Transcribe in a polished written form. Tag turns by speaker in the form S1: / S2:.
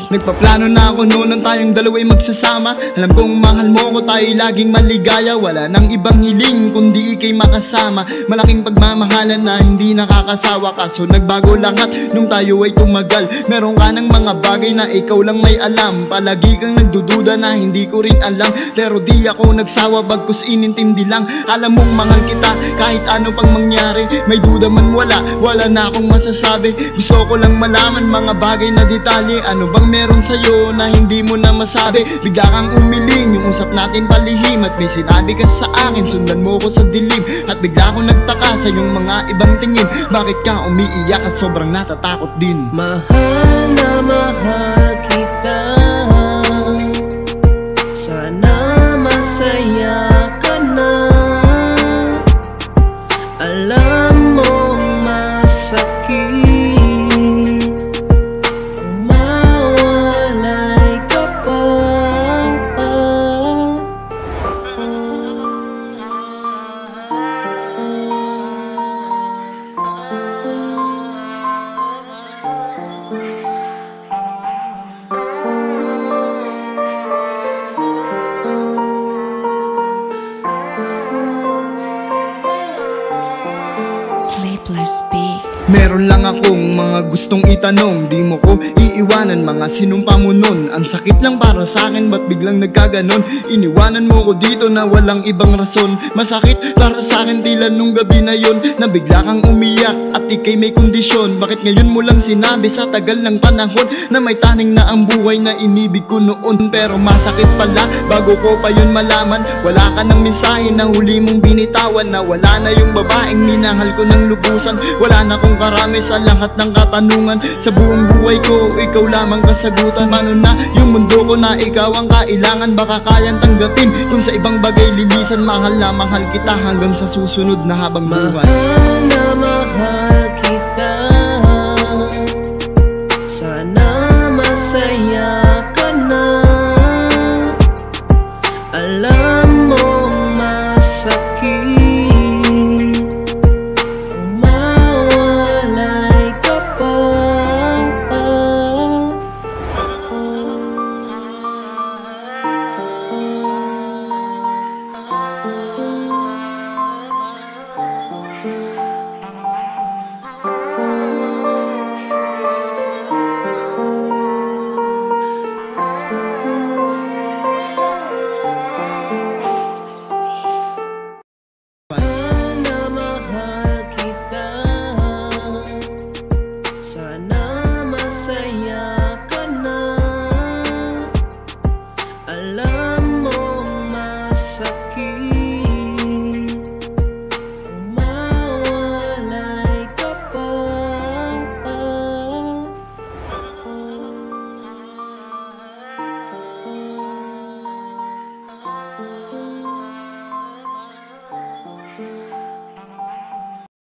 S1: Nagpaplano na ako noon nang tayong dalawa'y magsasama. Alam kong mahal mo ko, tayo'y laging maligaya. Wala nang ibang hiling kundi ika'y makasama. Malaking pagmamahalan na hindi nakakasawa. Kaso nagbago lahat nung tayo ay tumagal. Meron ka ng mga bagay na ikaw lang may alam. Palagi kang nagdududa na hindi ko rin alam. Pero di ako nagsawa bagkus inintindi lang. Alam mong mahal kita kahit ano pang mangyari. May duda man wala na akong masasabi. Gusto ko lang malaman mga bagay na detalye. Ano bang meron sa'yo na hindi mo na masabi? Bigla kang umiling, yung usap natin palihim. At may sinabi ka sa akin, sundan mo ko sa dilim. At bigla akong nagtaka sa iyong mga ibang tingin. Bakit ka umiiyak at sobrang natatakot din?
S2: Mahal na mahal kita, sana masaya ka na. Alam mong masakit
S1: Meron lang akong mga gustong itanong. Di mo ko iiwanan, mga sinumpa mo nun. Ang sakit lang para sa akin, ba't biglang nagkaganon? Iniwanan mo ko dito na walang ibang rason. Masakit para sa akin tila nung gabi na yon, na bigla kang umiyak at ikay may kondisyon. Bakit ngayon mo lang sinabi sa tagal ng panahon na may taning na ang buhay na inibig ko noon? Pero masakit pala bago ko pa yun malaman. Wala ka ng mensahe na huli mong binitawan, na wala na yung babaeng minahal ko ng lubusan. Wala na kong karami sa lahat ng katanungan. Sa buong buhay ko, ikaw lamang kasagutan. Paano na yung mundo ko na ikaw ang kailangan? Baka kayang tanggapin kung sa ibang bagay lilisan. Mahal na mahal kita hanggang sa susunod na habang buhay.
S2: Mahal na